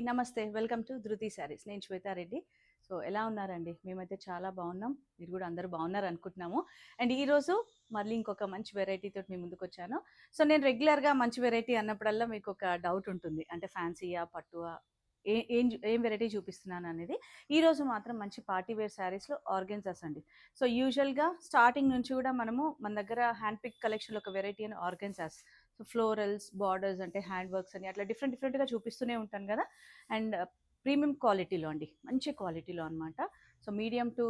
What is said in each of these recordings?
నమస్తే. Welcome to ధృతి శారీస్. నేను శ్వేతారెడ్డి. సో, ఎలా ఉన్నారండి? మేమైతే చాలా బాగున్నాం. మీరు కూడా అందరూ బాగున్నారనుకుంటున్నాము. అండ్ ఈరోజు మళ్ళీ ఇంకొక మంచి వెరైటీతోటి మీ ముందుకొచ్చాను. సో, నేను రెగ్యులర్‌గా మంచి వెరైటీ అన్నప్పుడల్లా మీకొక డౌట్ ఉంటుంది. అంటే ఫ్యాన్సీయా? పట్టువా? ఏం వెరైటీ చూపిస్తున్నాననేది. ఈరోజు మాత్రం మంచి పార్టీ వేర్ శారీస్‌లో ఆర్గెన్జాస్ అండి. సో, యూజువల్‌గా స్టార్టింగ్ నుంచి కూడా మనము మన దగ్గర హ్యాండ్ పిక్ కలెక్షన్‌లో ఒక వెరైటీ అని ఆర్గెన్జాస్. సో, ఫ్లోరల్స్, బార్డర్స్ అంటే హ్యాండ్ వర్క్స్ అని అట్లా డిఫరెంట్‌గా చూపిస్తూనే ఉంటాను కదా! అండ్ ప్రీమియం క్వాలిటీలో అండి. మంచి క్వాలిటీలో అనమాట. సో, మీడియం టు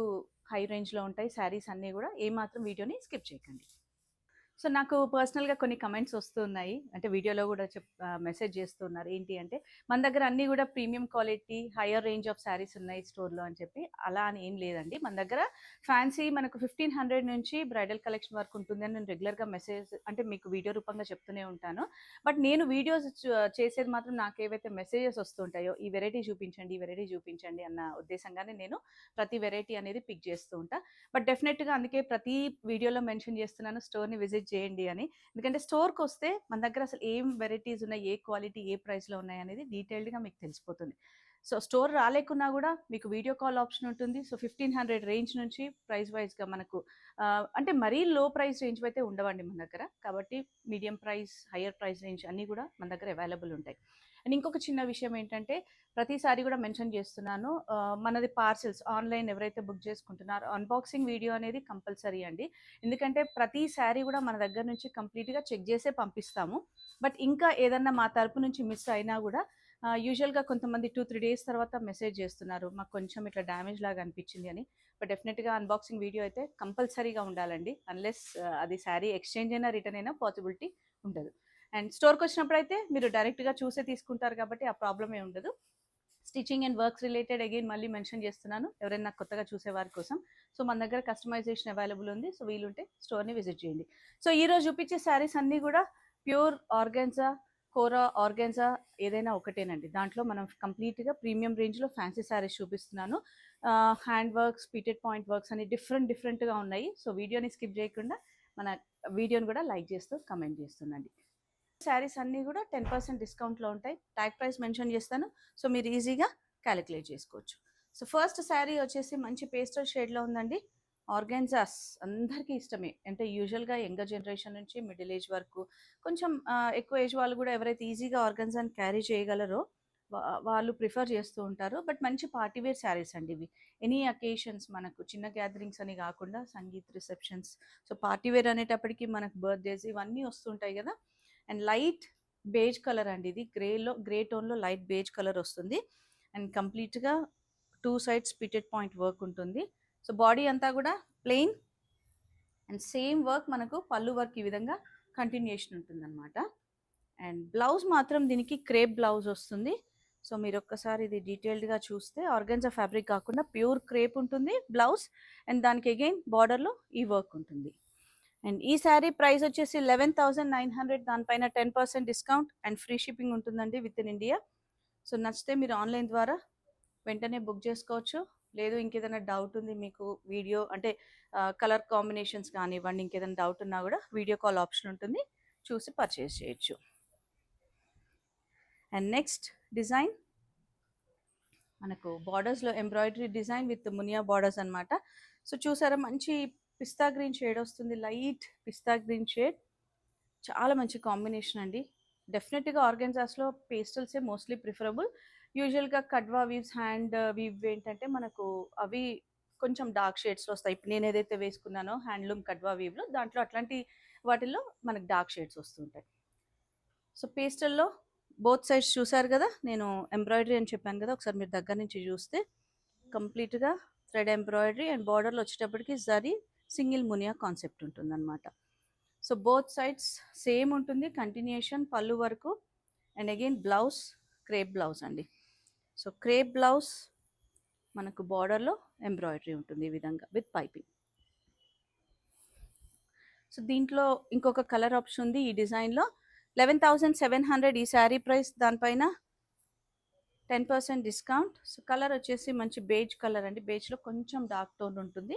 హై రేంజ్‌లో ఉంటాయి శారీస్ అన్నీ కూడా. ఏమాత్రం వీడియోని స్కిప్ చేయకండి. సో, నాకు పర్సనల్‌గా కొన్ని కమెంట్స్ వస్తున్నాయి. అంటే వీడియోలో కూడా మెసేజ్ చేస్తున్నారు. ఏంటి అంటే, మన దగ్గర అన్నీ కూడా premium quality, hire range of saris ఉన్నాయి స్టోర్‌లో అని చెప్పి. అలా అని ఏం లేదండి. మన దగ్గర ఫ్యాన్సీ మనకు 1500 నుంచి బ్రైడల్ కలెక్షన్ వరకు ఉంటుందని నేను రెగ్యులర్‌గా మెసేజ్ అంటే మీకు వీడియో రూపంగా చెప్తూనే ఉంటాను. బట్ నేను వీడియోస్ చేసేది మాత్రం నాకేవైతే మెసేజెస్ వస్తుంటాయో, ఈ వెరైటీ చూపించండి, ఈ వెరైటీ చూపించండి అన్న ఉద్దేశంగానే నేను ప్రతి వెరైటీ అనేది పిక్ చేస్తూ ఉంటా. బట్ డెఫినెట్‌గా అందుకే ప్రతి వీడియోలో మెన్షన్ చేస్తున్నాను స్టోర్‌ని విజిట్ చేయండి అని. ఎందుకంటే స్టోర్‌కొస్తే మన దగ్గర అసలు ఏం వెరైటీస్ ఉన్నాయి, ఏ క్వాలిటీ, ఏ ప్రైస్‌లో ఉన్నాయనేది డీటెయిల్డ్‌గా మీకు తెలిసిపోతుంది. సో, స్టోర్ రాలేకున్నా గూడా మీకు వీడియో కాల్ ఆప్షన్ ఉంటుంది. సో, 1500 రేంజ్ నుంచి ప్రైస్ వైస్‌గా మనకు అంటే మరీ లో ప్రైస్ రేంజ్‌వి అయితే ఉండవండి మన దగ్గర. కాబట్టి medium price, hire price range అన్నీ గూడా మన దగ్గర అవైలబుల్ ఉంటాయి. అండ్ ఇంకొక చిన్న విషయం ఏంటంటే, ప్రతిసారి కూడా మెన్షన్ చేస్తున్నాను. మనది పార్సెల్స్ ఆన్‌లైన్ ఎవరైతే బుక్ చేసుకుంటున్నారో అన్బాక్సింగ్ వీడియో అనేది కంపల్సరీ అండి. ఎందుకంటే ప్రతి శారీ కూడా మన దగ్గర నుంచి కంప్లీట్‌గా చెక్ చేసే పంపిస్తాము. బట్ ఇంకా ఏదన్నా మా తరపు నుంచి మిస్ అయినా కూడా యూజువల్‌గా కొంతమంది 2, 3 డేస్ తర్వాత మెసేజ్ చేస్తున్నారు. మాకు కొంచెం ఇట్లా డ్యామేజ్ లాగా అనిపించింది అని. బట్ డెఫినెట్‌గా అన్బాక్సింగ్ వీడియో అయితే కంపల్సరీగా ఉండాలండి. అన్‌లెస్ అది శారీ ఎక్స్‌చేంజ్ అయినా, రిటర్న్ అయినా పాసిబిలిటీ ఉండదు. అండ్ స్టోర్‌కొచ్చినప్పుడైతే మీరు డైరెక్ట్‌గా చూసే తీసుకుంటారు కాబట్టి ఆ ప్రాబ్లమే ఉండదు. Stitching and works related again మళ్ళీ మెన్షన్ చేస్తున్నాను. ఎవరైనా కొత్తగా చూసే వారి కోసం. సో, మన దగ్గర కస్టమైజేషన్ అవైలబుల్ ఉంది. సో, వీలుంటే స్టోర్‌ని విజిట్ చేయండి. సో, ఈరోజు చూపించే శారీస్ అన్నీ కూడా ప్యూర్ ఆర్గాన్జా, కోరా ఆర్గాన్జా ఏదైనా ఒకటేనండి. దాంట్లో మనం కంప్లీట్‌గా ప్రీమియం రేంజ్‌లో ఫ్యాన్సీ శారీస్ చూపిస్తున్నాను. హ్యాండ్ వర్క్స్, పీటెడ్ పాయింట్ వర్క్స్ అని డిఫరెంట్‌గా ఉన్నాయి. సో, వీడియోని స్కిప్ చేయకుండా మన వీడియోని కూడా లైక్ చేస్తూ, కమెంట్ చేస్తుండండి. శారీస్ అన్నీ కూడా 10% డిస్కౌంట్‌లో ఉంటాయి. ట్యాగ్ ప్రైస్ మెన్షన్ చేస్తాను. సో, మీరు ఈజీగా కాలిక్యులేట్ చేసుకోవచ్చు. సో, ఫస్ట్ శారీ వచ్చేసి మంచి పేస్టల్ షేడ్‌లో ఉందండి. ఆర్గాన్జాస్ అందరికీ ఇష్టమే. అంటే యూజువల్‌గా యంగర్ జనరేషన్ నుంచి మిడిల్ ఏజ్ వరకు కొంచెం ఎక్కువ ఏజ్ వాళ్ళు కూడా ఎవరైతే ఈజీగా ఆర్గాన్జాని క్యారీ చేయగలరో వాళ్ళు ప్రిఫర్ చేస్తూ ఉంటారు. బట్ మంచి పార్టీ వేర్ శారీస్ అండి ఇవి. ఎనీ అకేషన్స్ మనకు చిన్న గ్యాదరింగ్స్ అని కాకుండా sangeet receptions. So, party wear అనేటప్పటికి మనకు బర్త్‌డేస్ ఇవన్నీ వస్తుంటాయి కదా! అండ్ లైట్ బేజ్ కలర్ అండి ఇది. గ్రే టోన్‌లో లైట్ బేజ్ కలర్ వస్తుంది. అండ్ కంప్లీట్‌గా 2 సైడ్స్ పిటెడ్ పాయింట్ వర్క్ ఉంటుంది. సో, బాడీ అంతా కూడా ప్లెయిన్ అండ్ సేమ్ వర్క్ మనకు పళ్ళు వర్క్ ఈ విధంగా కంటిన్యూయేషన్ ఉంటుందన్నమాట. అండ్ బ్లౌజ్ మాత్రం దీనికి క్రేప్ బ్లౌజ్ వస్తుంది. సో, మీరు ఒక్కసారి ఇది డీటెయిల్డ్‌గా చూస్తే ఆర్గాన్జా ఫ్యాబ్రిక్ కాకుండా ప్యూర్ క్రేప్ ఉంటుంది బ్లౌజ్. అండ్ దానికి అగైన్ బార్డర్‌లో ఈ వర్క్ ఉంటుంది. అండ్ ఈ శారీ ప్రైస్ వచ్చేసి 11,900, దానిపైన 10% డిస్కౌంట్ అండ్ ఫ్రీ షిప్పింగ్ ఉంటుందండి విత్ ఇన్ ఇండియా. సో, నచ్చితే మీరు ఆన్లైన్ ద్వారా వెంటనే బుక్ చేసుకోవచ్చు. లేదు ఇంకేదైనా డౌట్ ఉంది మీకు వీడియో అంటే కలర్ కాంబినేషన్స్ కానివ్వండి, ఇంకేదైనా డౌట్ ఉన్నా కూడా వీడియో కాల్ ఆప్షన్ ఉంటుంది. చూసి పర్చేస్ చేయొచ్చు. అండ్ నెక్స్ట్ డిజైన్ మనకు బార్డర్స్‌లో embroidery design with Muniya borders అనమాట. సో, చూసారా మంచి పిస్తా గ్రీన్ షేడ్ వస్తుంది. Light pista green shade. చాలా మంచి కాంబినేషన్ అండి. డెఫినెట్‌గా ఆర్గాన్జాస్‌లో పేస్టల్సే మోస్ట్‌లీ ప్రిఫరబుల్. యూజువల్‌గా కడ్వా వీవ్స్, హ్యాండ్ వీవ్ ఏంటంటే మనకు అవి కొంచెం డార్క్ షేడ్స్‌లో వస్తాయి. ఇప్పుడు నేను ఏదైతే వేసుకున్నానో హ్యాండ్లూమ్ కడ్వా వీవ్‌లో దాంట్లో అట్లాంటి వాటిల్లో మనకు డార్క్ షేడ్స్ వస్తుంటాయి. సో, పేస్టల్‌లో బోత్ సైడ్స్ చూసారు కదా! నేను ఎంబ్రాయిడరీ అని చెప్పాను కదా! ఒకసారి మీరు దగ్గర నుంచి చూస్తే కంప్లీట్‌గా థ్రెడ్ ఎంబ్రాయిడరీ అండ్ బార్డర్‌లో వచ్చేటప్పటికి జరీ సింగిల్ మునియా కాన్సెప్ట్ ఉంటుందన్నమాట. సో, బోత్ సైడ్స్ సేమ్ ఉంటుంది కంటిన్యూయేషన్ పళ్ళు వరకు. And again blouse crepe blouse అండి. సో, క్రేప్ బ్లౌజ్ మనకు బార్డర్‌లో ఎంబ్రాయిడరీ ఉంటుంది ఈ విధంగా విత్ పైపింగ్. సో, దీంట్లో ఇంకొక కలర్ ఆప్షన్ ఉంది ఈ డిజైన్‌లో. 11,700 ఈ శారీ ప్రైస్, దానిపైన 10% డిస్కౌంట్. సో, కలర్ వచ్చేసి మంచి బేజ్ కలర్ అండి. బేజ్‌లో కొంచెం డార్క్ టోన్ ఉంటుంది.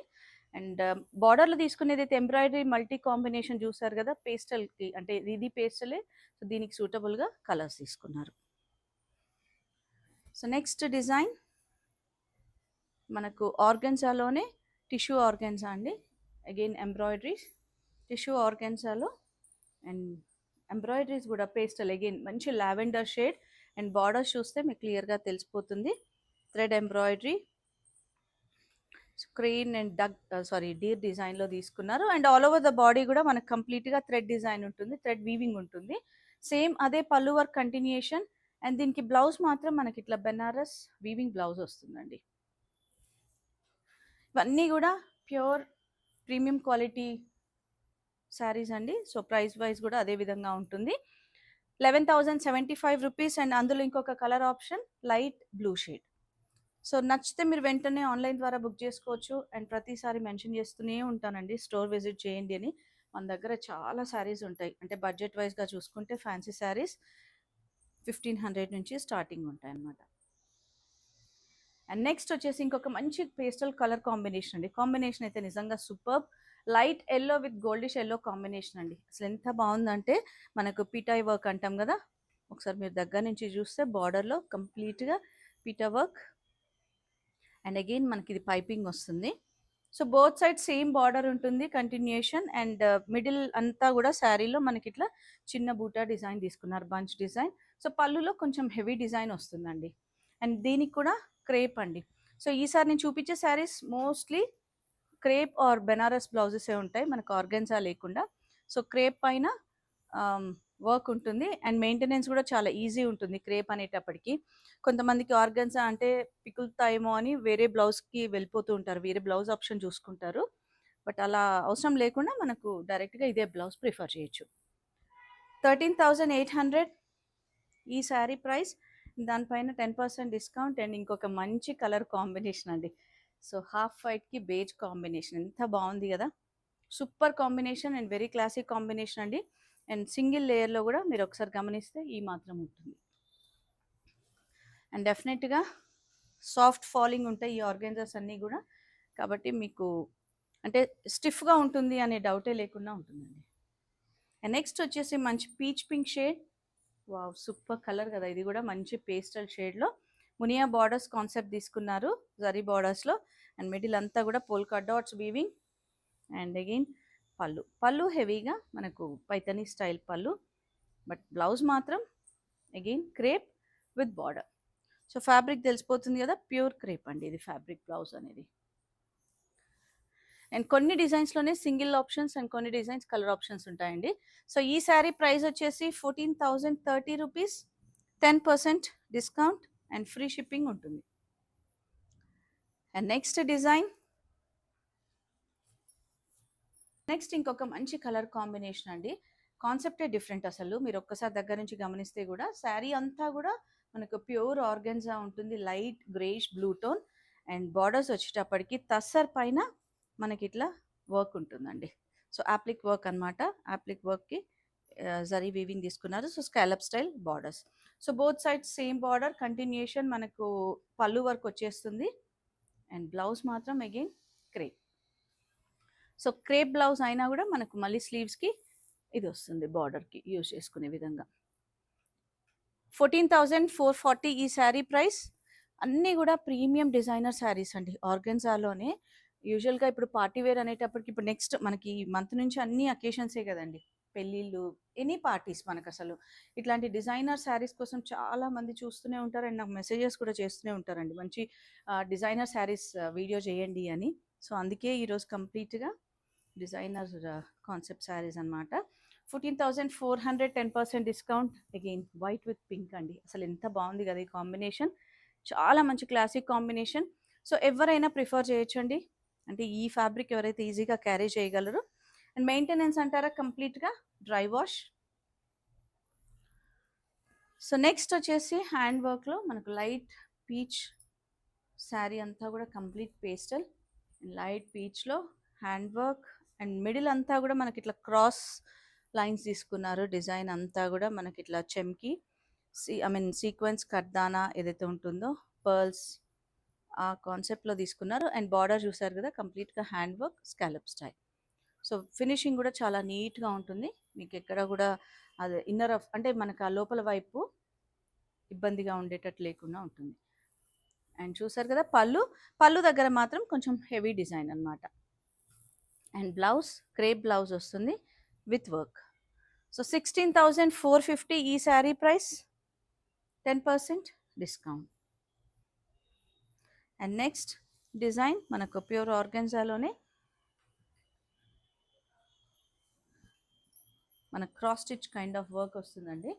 అండ్ బార్డర్‌లో తీసుకునేదైతే ఎంబ్రాయిడరీ మల్టీ కాంబినేషన్ చూసారు కదా! పేస్టల్‌కి అంటే ఇది పేస్టలే. సో, దీనికి సూటబుల్‌గా కలర్స్ తీసుకున్నారు. సో నెక్స్ట్ డిజైన్ మనకు ఆర్గన్జాలోనే టిష్యూ ఆర్గన్జా అండి. అగైన్ ఎంబ్రాయిడరీస్ టిష్యూ ఆర్గన్జాలో అండ్ ఎంబ్రాయిడరీస్ కూడా పేస్టల్ అగైన్ మంచి లావెండర్ షేడ్ అండ్ బార్డర్స్ చూస్తే మీకు క్లియర్గా తెలిసిపోతుంది. Thread embroidery screen and deer డిజైన్లో తీసుకున్నారు. And all over the body కూడా మనకు కంప్లీట్గా థ్రెడ్ డిజైన్ ఉంటుంది, థ్రెడ్ వీవింగ్ ఉంటుంది. సేమ్ అదే పళ్ళు వర్క్ కంటిన్యూషన్. అండ్ దీనికి బ్లౌజ్ మాత్రం మనకి ఇట్లా బెనారస్ వీవింగ్ బ్లౌజ్ వస్తుందండి. ఇవన్నీ కూడా ప్యూర్ ప్రీమియం క్వాలిటీ శారీస్ అండి. సో ప్రైస్ వైజ్ కూడా అదే విధంగా ఉంటుంది. 11,075 రూపీస్. అండ్ అందులో ఇంకొక colour option light blue shade. So నచ్చితే మీరు వెంటనే ఆన్లైన్ ద్వారా బుక్ చేసుకోవచ్చు. అండ్ ప్రతిసారి మెన్షన్ చేస్తూనే ఉంటానండి స్టోర్ విజిట్ చేయండి అని. మన దగ్గర చాలా శారీస్ ఉంటాయి. అంటే బడ్జెట్ వైజ్గా చూసుకుంటే ఫ్యాన్సీ శారీస్ 1,500 నుంచి స్టార్టింగ్ ఉంటాయి అన్నమాట. అండ్ నెక్స్ట్ వచ్చేసి ఇంకొక మంచి పేస్టల్ కలర్ కాంబినేషన్ అండి. కాంబినేషన్ అయితే నిజంగా super. Light yellow with goldish yellow combination అండి. అసలు ఎంత బాగుందంటే మనకు పీటాయ్ వర్క్ అంటాం కదా, ఒకసారి మీరు దగ్గర నుంచి చూస్తే బార్డర్లో కంప్లీట్గా పీటా వర్క్ అండ్ అగైన్ మనకి ఇది పైపింగ్ వస్తుంది. So both side same border ఉంటుంది కంటిన్యూషన్. అండ్ మిడిల్ అంతా కూడా శారీలో మనకి ఇట్లా చిన్న బూటా డిజైన్ తీసుకున్నారు, బంచ్ డిజైన్. సో పళ్ళులో కొంచెం హెవీ డిజైన్ వస్తుందండి. అండ్ దీనికి కూడా క్రేప్ అండి. సో ఈసారి నేను చూపించే saris mostly crepe or Banaras బ్లౌజెసే ఉంటాయి మనకు ఆర్గెన్జా లేకుండా. సో క్రేప్ పైన వర్క్ ఉంటుంది అండ్ మెయింటెనెన్స్ కూడా చాలా ఈజీ ఉంటుంది క్రేప్ అనేటప్పటికి. కొంతమందికి ఆర్గన్జా అంటే పికులుతాయేమో అని వేరే బ్లౌజ్కి వెళ్ళిపోతూ ఉంటారు, వేరే బ్లౌజ్ ఆప్షన్ చూసుకుంటారు. బట్ అలా అవసరం లేకుండా మనకు డైరెక్ట్గా ఇదే బ్లౌజ్ ప్రిఫర్ చేయొచ్చు. 13,800 ఈ శారీ ప్రైస్. దానిపైన 10% డిస్కౌంట్ అండ్ ఇంకొక మంచి కలర్ కాంబినేషన్ అండి. సో హాఫ్ వైట్కి బేజ్ కాంబినేషన్ ఎంత బాగుంది కదా, super combination and very classic combination అండి. అండ్ సింగిల్ లేయర్లో కూడా మీరు ఒకసారి గమనిస్తే ఈ మాత్రం ఉంటుంది. అండ్ డెఫినెట్గా సాఫ్ట్ ఫాలింగ్ ఉంటాయి ఈ ఆర్గెన్జాస్ అన్నీ కూడా, కాబట్టి మీకు అంటే స్టిఫ్గా ఉంటుంది అనే డౌటే లేకుండా ఉంటుందండి. అండ్ నెక్స్ట్ వచ్చేసి మంచి peach pink shade. Wow super colour కదా, ఇది కూడా మంచి పేస్టల్ షేడ్లో మునియా బార్డర్స్ కాన్సెప్ట్ తీసుకున్నారు జరీ బార్డర్స్లో. అండ్ మిడిల్ అంతా కూడా polka dots weaving. And again పళ్ళు హెవీగా మనకు పైతనీ స్టైల్ పళ్ళు, బట్ బ్లౌజ్ మాత్రం again crepe with border. So fabric తెలిసిపోతుంది కదా, ప్యూర్ క్రేప్ అండి ఇది ఫ్యాబ్రిక్ బ్లౌజ్ అనేది. అండ్ కొన్ని డిజైన్స్లోనే సింగిల్ ఆప్షన్స్ అండ్ కొన్ని డిజైన్స్ కలర్ ఆప్షన్స్ ఉంటాయండి. సో ఈ శారీ ప్రైస్ వచ్చేసి 14,030 rupees, 10% discount and free shipping ఉంటుంది. అండ్ నెక్స్ట్ డిజైన్, నెక్స్ట్ ఇంకొక మంచి కలర్ కాంబినేషన్ అండి. కాన్సెప్టే డిఫరెంట్ అసలు. మీరు ఒక్కసారి దగ్గర నుంచి గమనిస్తే కూడా శారీ అంతా కూడా మనకు ప్యూర్ ఆర్గెన్జా ఉంటుంది, light greyish blue tone. And borders వచ్చేటప్పటికి తస్సర్ పైన మనకి ఇట్లా వర్క్ ఉంటుందండి. సో యాప్లిక్ వర్క్ అనమాట. యాప్లిక్ వర్క్కి జరీ వీవింగ్ తీసుకున్నారు. So scallop style borders. So both sides same border continuation మనకు పళ్ళు వర్క్ వచ్చేస్తుంది. అండ్ బ్లౌజ్ మాత్రం again crepe. So crepe blouse అయినా కూడా మనకు మళ్ళీ స్లీవ్స్కి ఇది వస్తుంది బార్డర్కి యూజ్ చేసుకునే విధంగా. 14,440 ఈ శారీ ప్రైస్. అన్నీ కూడా ప్రీమియం డిజైనర్ శారీస్ అండి ఆర్గెన్జాలోనే. యూజువల్గా ఇప్పుడు పార్టీ వేర్ అనేటప్పటికి ఇప్పుడు నెక్స్ట్ మనకి ఈ మంత్ నుంచి అన్ని అకేషన్సే కదండి, పెళ్ళిళ్ళు, ఎనీ పార్టీస్ మనకు అసలు ఇట్లాంటి డిజైనర్ శారీస్ కోసం చాలా మంది చూస్తూనే ఉంటారు. అండ్ నాకు మెసేజెస్ కూడా చేస్తూనే ఉంటారండి, మంచి డిజైనర్ శారీస్ వీడియో చేయండి అని. సో అందుకే ఈరోజు కంప్లీట్గా డిజైనర్ కాన్సెప్ట్ శారీస్ అనమాట. 14,400, 10% discount. Again white with pink అండి, అసలు ఎంత బాగుంది కదా ఈ కాంబినేషన్, చాలా మంచి క్లాసిక్ కాంబినేషన్. సో ఎవరైనా ప్రిఫర్ చేయొచ్చండి, అంటే ఈ ఫ్యాబ్రిక్ ఎవరైతే ఈజీగా క్యారీ చేయగలరు. అండ్ మెయింటెనెన్స్ అంటారా కంప్లీట్గా డ్రై వాష్. సో నెక్స్ట్ వచ్చేసి హ్యాండ్ వర్క్లో మనకు లైట్ పీచ్ శారీ అంతా కూడా కంప్లీట్ పేస్టల్ లైట్ పీచ్లో హ్యాండ్ వర్క్. అండ్ మిడిల్ అంతా కూడా మనకి ఇట్లా క్రాస్ లైన్స్ తీసుకున్నారు. డిజైన్ అంతా కూడా మనకి ఇట్లా చెమ్కి సీక్వెన్స్ కర్దానా ఏదైతే ఉంటుందో పర్ల్స్ ఆ కాన్సెప్ట్లో తీసుకున్నారు. అండ్ బార్డర్ చూసారు కదా కంప్లీట్గా hand work scallop style. So finishing కూడా చాలా నీట్గా ఉంటుంది, మీకు ఎక్కడ కూడా అది ఇన్నర్ అంటే మనకు ఆ లోపల వైపు ఇబ్బందిగా ఉండేటట్టు లేకుండా ఉంటుంది. అండ్ చూసారు కదా పళ్ళు దగ్గర మాత్రం కొంచెం హెవీ డిజైన్ అనమాట. అండ్ బ్లౌజ్ క్రేప్ బ్లౌజ్ వస్తుంది విత్ వర్క్. సో 16,450 ఈ sari price, 10% discount. And next design మనకు ప్యూర్ ఆర్గన్జాలోనే మన cross stitch kind of work వస్తుందండి.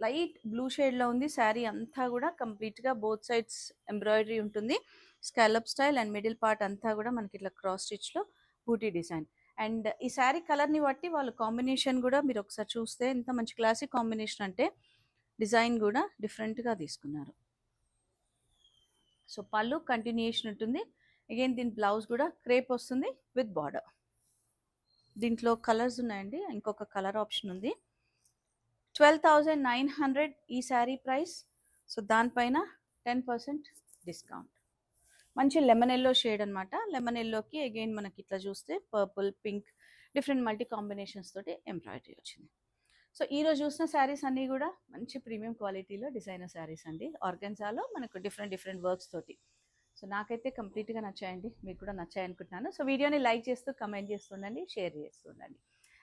లైట్ బ్లూ షేడ్లో ఉంది శారీ అంతా కూడా. కంప్లీట్గా బోత్ సైడ్స్ ఎంబ్రాయిడరీ ఉంటుంది, scallop style. And middle part అంతా కూడా మనకి ఇట్లా క్రాస్ స్టిచ్లో బూటీ డిజైన్. అండ్ ఈ శారీ కలర్ని బట్టి వాళ్ళు కాంబినేషన్ కూడా మీరు ఒకసారి చూస్తే ఎంత మంచి క్లాసిక్ కాంబినేషన్ అంటే డిజైన్ కూడా డిఫరెంట్గా తీసుకున్నారు. సో పళ్ళు కంటిన్యూషన్ ఉంటుంది. అగైన్ దీని బ్లౌజ్ కూడా క్రేప్ వస్తుంది విత్ బార్డర్. దీంట్లో కలర్స్ ఉన్నాయండి, ఇంకొక కలర్ ఆప్షన్ ఉంది. 12,900 ఈ శారీ ప్రైస్. సో దానిపైన 10% డిస్కౌంట్. మంచి లెమన్ ఎల్లో షేడ్ అనమాట. లెమన్ ఎల్లోకి అగైన్ మనకి ఇట్లా చూస్తే purple, pink, different multi combinations తోటి ఎంబ్రాయిడరీ వచ్చింది. సో ఈరోజు చూసిన శారీస్ అన్నీ కూడా మంచి ప్రీమియం క్వాలిటీలో డిజైనర్ శారీస్ అండి. ఆర్గన్జాలో మనకు డిఫరెంట్ వర్క్స్ తోటి. సో నాకైతే కంప్లీట్గా నచ్చాయండి, మీకు కూడా నచ్చాయి అనుకుంటున్నాను. సో వీడియోని లైక్ చేస్తూ కమెంట్ చేస్తుండండి, షేర్ చేస్తుండండి.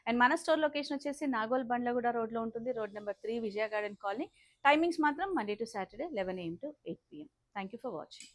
అండ్ మన స్టోర్ లొకేషన్ వచ్చేసి నాగోల్ బండ్లగూడ రోడ్లో ఉంటుంది, రోడ్ నెంబర్ 3, విజయ గార్డెన్ కాలనీ. టైమింగ్స్ మాత్రం Monday to Saturday 11 AM to 8 PM. Thank you for watching.